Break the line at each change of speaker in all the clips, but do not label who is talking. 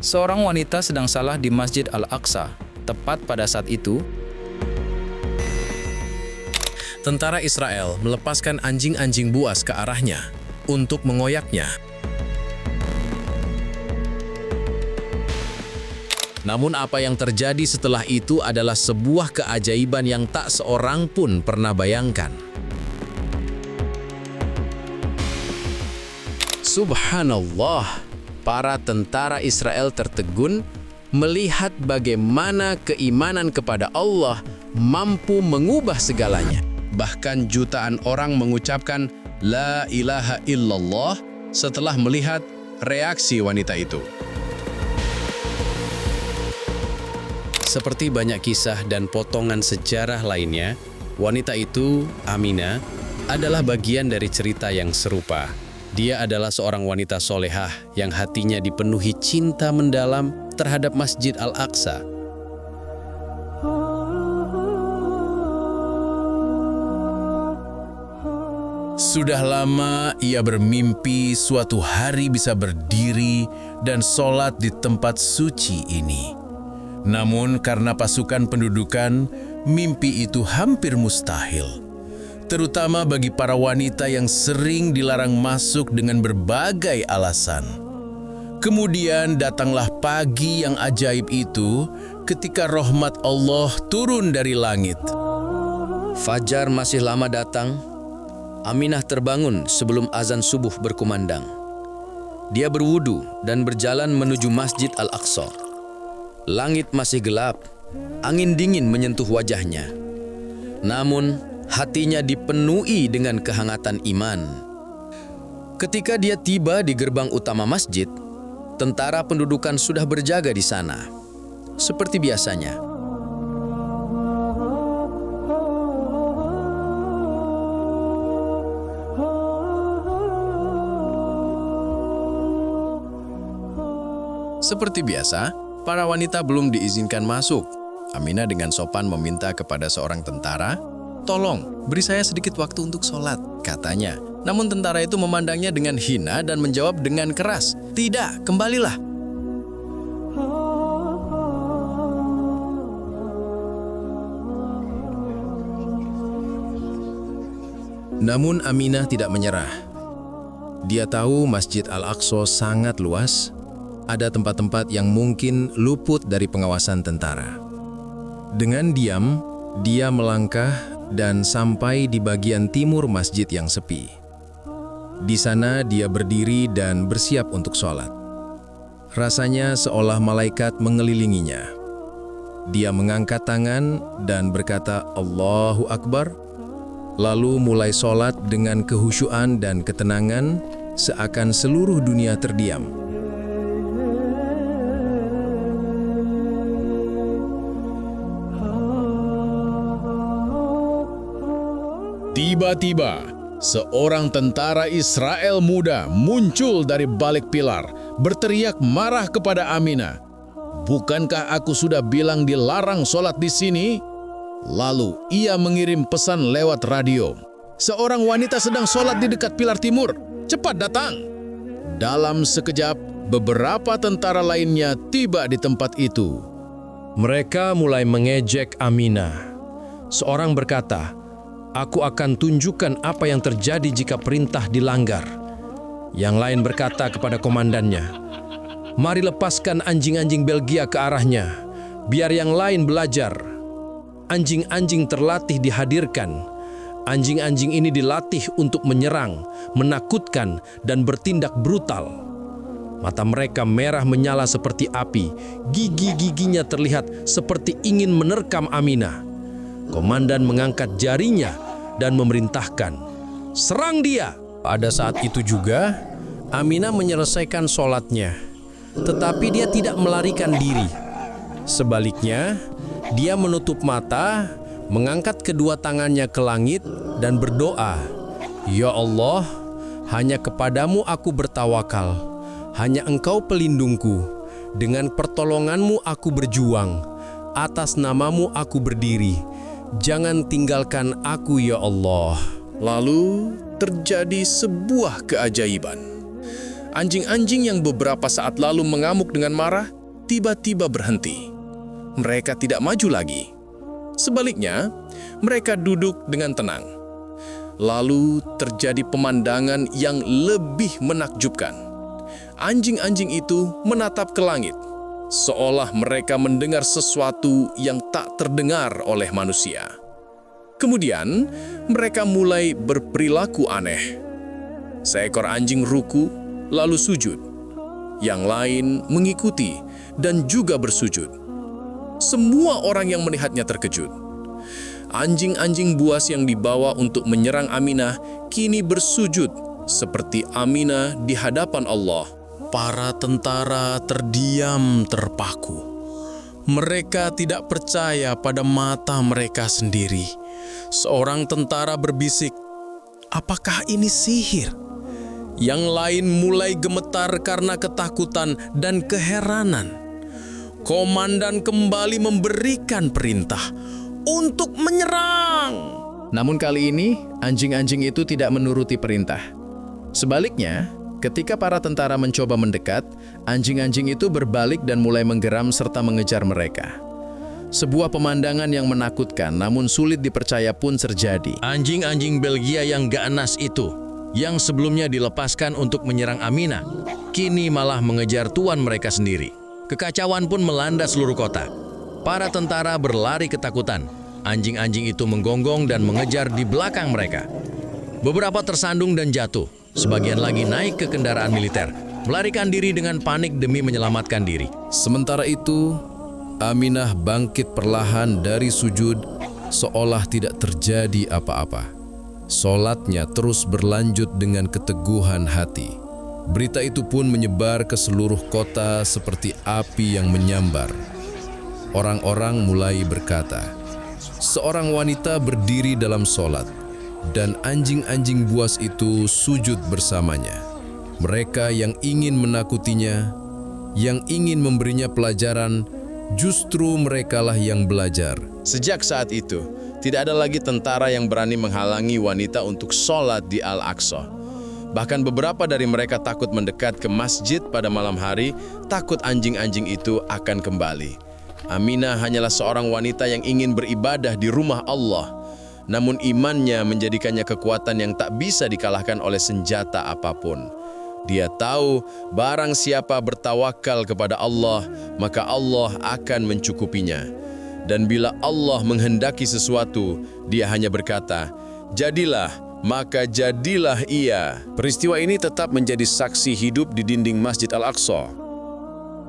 Seorang wanita sedang salah di Masjid Al-Aqsa. Tepat pada saat itu,
Tentara Israel melepaskan anjing-anjing buas ke arahnya untuk mengoyaknya. Namun apa yang terjadi setelah itu adalah sebuah keajaiban yang tak seorang pun pernah bayangkan. Subhanallah, para tentara Israel tertegun melihat bagaimana keimanan kepada Allah mampu mengubah segalanya. Bahkan jutaan orang mengucapkan La ilaha illallah setelah melihat reaksi wanita itu. Seperti banyak kisah dan potongan sejarah lainnya, wanita itu, Aminah, adalah bagian dari cerita yang serupa. Dia adalah seorang wanita solehah yang hatinya dipenuhi cinta mendalam terhadap Masjid Al-Aqsa. Sudah lama ia bermimpi suatu hari bisa berdiri dan sholat di tempat suci ini. Namun karena pasukan pendudukan, mimpi itu hampir mustahil. Terutama bagi para wanita yang sering dilarang masuk dengan berbagai alasan. Kemudian datanglah pagi yang ajaib itu ketika rahmat Allah turun dari langit.
Fajar masih lama datang. Aminah terbangun sebelum azan subuh berkumandang. Dia berwudu dan berjalan menuju Masjid Al-Aqsa. Langit masih gelap, angin dingin menyentuh wajahnya. Namun, hatinya dipenuhi dengan kehangatan iman. Ketika dia tiba di gerbang utama masjid, tentara pendudukan sudah berjaga di sana. Seperti biasanya.
Seperti biasa, para wanita belum diizinkan masuk. Aminah dengan sopan meminta kepada seorang tentara, "Tolong, beri saya sedikit waktu untuk sholat," katanya. Namun tentara itu memandangnya dengan hina dan menjawab dengan keras, "Tidak, kembalilah." Namun Aminah tidak menyerah. Dia tahu Masjid Al-Aqsa sangat luas, ada tempat-tempat yang mungkin luput dari pengawasan tentara. Dengan diam, dia melangkah dan sampai di bagian timur masjid yang sepi. Di sana dia berdiri dan bersiap untuk sholat. Rasanya seolah malaikat mengelilinginya. Dia mengangkat tangan dan berkata Allahu Akbar, lalu mulai sholat dengan kehusyuan dan ketenangan seakan seluruh dunia terdiam. Tiba-tiba, seorang tentara Israel muda muncul dari balik pilar, berteriak marah kepada Aminah. "Bukankah aku sudah bilang dilarang sholat di sini?" Lalu ia mengirim pesan lewat radio. "Seorang wanita sedang sholat di dekat pilar timur. Cepat datang!" Dalam sekejap, beberapa tentara lainnya tiba di tempat itu. Mereka mulai mengejek Aminah. Seorang berkata, "Aku akan tunjukkan apa yang terjadi jika perintah dilanggar." Yang lain berkata kepada komandannya, "Mari lepaskan anjing-anjing Belgia ke arahnya, biar yang lain belajar." Anjing-anjing terlatih dihadirkan. Anjing-anjing ini dilatih untuk menyerang, menakutkan, dan bertindak brutal. Mata mereka merah menyala seperti api, gigi-giginya terlihat seperti ingin menerkam Aminah. Komandan mengangkat jarinya dan memerintahkan, "Serang dia!" Pada saat itu juga, Aminah menyelesaikan sholatnya. Tetapi dia tidak melarikan diri. Sebaliknya, dia menutup mata, mengangkat kedua tangannya ke langit dan berdoa, "Ya Allah, hanya kepadamu aku bertawakal. Hanya Engkau pelindungku. Dengan pertolonganmu aku berjuang. Atas namamu aku berdiri. Jangan tinggalkan aku ya Allah." Lalu terjadi sebuah keajaiban.
Anjing-anjing yang beberapa saat lalu mengamuk dengan marah, tiba-tiba berhenti. Mereka tidak maju lagi. Sebaliknya, mereka duduk dengan tenang. Lalu terjadi pemandangan yang lebih menakjubkan. Anjing-anjing itu menatap ke langit, seolah mereka mendengar sesuatu yang tak terdengar oleh manusia. Kemudian, mereka mulai berperilaku aneh. Seekor anjing ruku, lalu sujud. Yang lain mengikuti dan juga bersujud. Semua orang yang melihatnya terkejut. Anjing-anjing buas yang dibawa untuk menyerang Aminah kini bersujud seperti Aminah di hadapan Allah.
Para tentara terdiam terpaku. Mereka tidak percaya pada mata mereka sendiri. Seorang tentara berbisik, "Apakah ini sihir?" Yang lain mulai gemetar karena ketakutan dan keheranan. Komandan kembali memberikan perintah untuk menyerang.
Namun kali ini, anjing-anjing itu tidak menuruti perintah. Sebaliknya, ketika para tentara mencoba mendekat, anjing-anjing itu berbalik dan mulai menggeram serta mengejar mereka. Sebuah pemandangan yang menakutkan namun sulit dipercaya pun terjadi.
Anjing-anjing Belgia yang ganas itu, yang sebelumnya dilepaskan untuk menyerang Aminah, kini malah mengejar tuan mereka sendiri. Kekacauan pun melanda seluruh kota. Para tentara berlari ketakutan. Anjing-anjing itu menggonggong dan mengejar di belakang mereka. Beberapa tersandung dan jatuh. Sebagian lagi naik ke kendaraan militer, melarikan diri dengan panik demi menyelamatkan diri.
Sementara itu, Aminah bangkit perlahan dari sujud seolah tidak terjadi apa-apa. Solatnya terus berlanjut dengan keteguhan hati. Berita itu pun menyebar ke seluruh kota seperti api yang menyambar. Orang-orang mulai berkata, seorang wanita berdiri dalam solat, dan anjing-anjing buas itu sujud bersamanya. Mereka yang ingin menakutinya, yang ingin memberinya pelajaran, justru merekalah yang belajar.
Sejak saat itu, tidak ada lagi tentara yang berani menghalangi wanita untuk sholat di Al-Aqsa. Bahkan beberapa dari mereka takut mendekat ke masjid pada malam hari, takut anjing-anjing itu akan kembali. Aminah hanyalah seorang wanita yang ingin beribadah di rumah Allah. Namun imannya menjadikannya kekuatan yang tak bisa dikalahkan oleh senjata apapun. Dia tahu barang siapa bertawakal kepada Allah, maka Allah akan mencukupinya. Dan bila Allah menghendaki sesuatu, dia hanya berkata, "Jadilah," maka jadilah ia. Peristiwa ini tetap menjadi saksi hidup di dinding Masjid Al-Aqsa.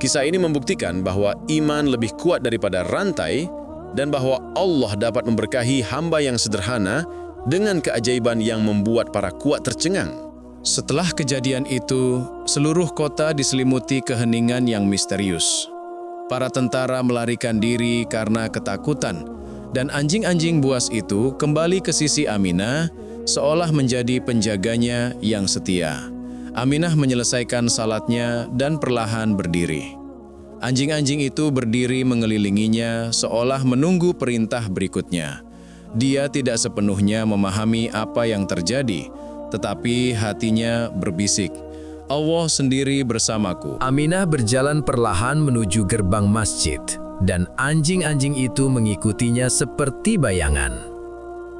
Kisah ini membuktikan bahwa iman lebih kuat daripada rantai dan bahwa Allah dapat memberkahi hamba yang sederhana dengan keajaiban yang membuat para kuat tercengang. Setelah kejadian itu, seluruh kota diselimuti keheningan yang misterius. Para tentara melarikan diri karena ketakutan, dan anjing-anjing buas itu kembali ke sisi Aminah, seolah menjadi penjaganya yang setia. Aminah menyelesaikan salatnya dan perlahan berdiri. Anjing-anjing itu berdiri mengelilinginya seolah menunggu perintah berikutnya. Dia tidak sepenuhnya memahami apa yang terjadi, tetapi hatinya berbisik, Allah sendiri bersamaku.
Aminah berjalan perlahan menuju gerbang masjid, dan anjing-anjing itu mengikutinya seperti bayangan.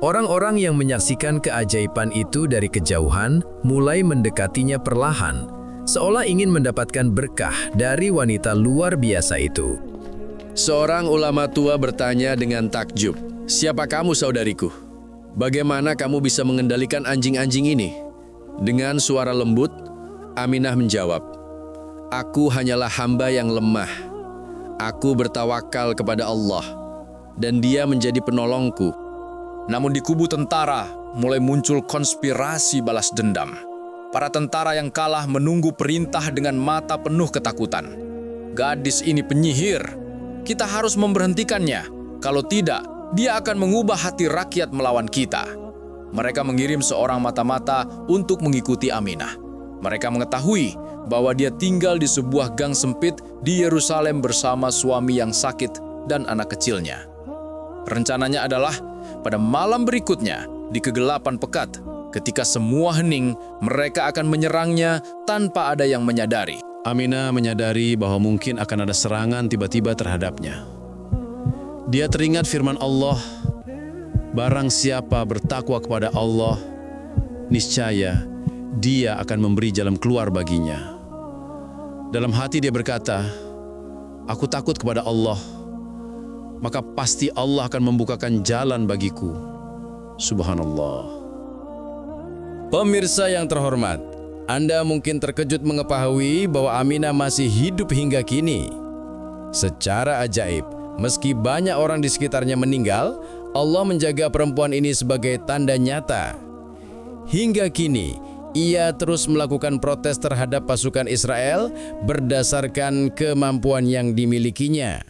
Orang-orang yang menyaksikan keajaiban itu dari kejauhan mulai mendekatinya perlahan, seolah ingin mendapatkan berkah dari wanita luar biasa itu.
Seorang ulama tua bertanya dengan takjub, "Siapa kamu, saudariku? Bagaimana kamu bisa mengendalikan anjing-anjing ini?" Dengan suara lembut, Aminah menjawab, "Aku hanyalah hamba yang lemah. Aku bertawakal kepada Allah, dan Dia menjadi penolongku."
Namun di kubu tentara mulai muncul konspirasi balas dendam. Para tentara yang kalah menunggu perintah dengan mata penuh ketakutan. Gadis ini penyihir. Kita harus memberhentikannya. Kalau tidak, dia akan mengubah hati rakyat melawan kita. Mereka mengirim seorang mata-mata untuk mengikuti Aminah. Mereka mengetahui bahwa dia tinggal di sebuah gang sempit di Yerusalem bersama suami yang sakit dan anak kecilnya. Rencananya adalah pada malam berikutnya, di kegelapan pekat, Ketika semua hening, mereka akan menyerangnya tanpa ada yang menyadari.
Aminah menyadari bahwa mungkin akan ada serangan tiba-tiba terhadapnya. Dia teringat firman Allah, "Barang siapa bertakwa kepada Allah, niscaya Dia akan memberi jalan keluar baginya." Dalam hati dia berkata, "Aku takut kepada Allah, maka pasti Allah akan membukakan jalan bagiku." Subhanallah.
Pemirsa yang terhormat, Anda mungkin terkejut mengetahui bahwa Aminah masih hidup hingga kini. Secara ajaib, meski banyak orang di sekitarnya meninggal, Allah menjaga perempuan ini sebagai tanda nyata. Hingga kini, ia terus melakukan protes terhadap pasukan Israel berdasarkan kemampuan yang dimilikinya.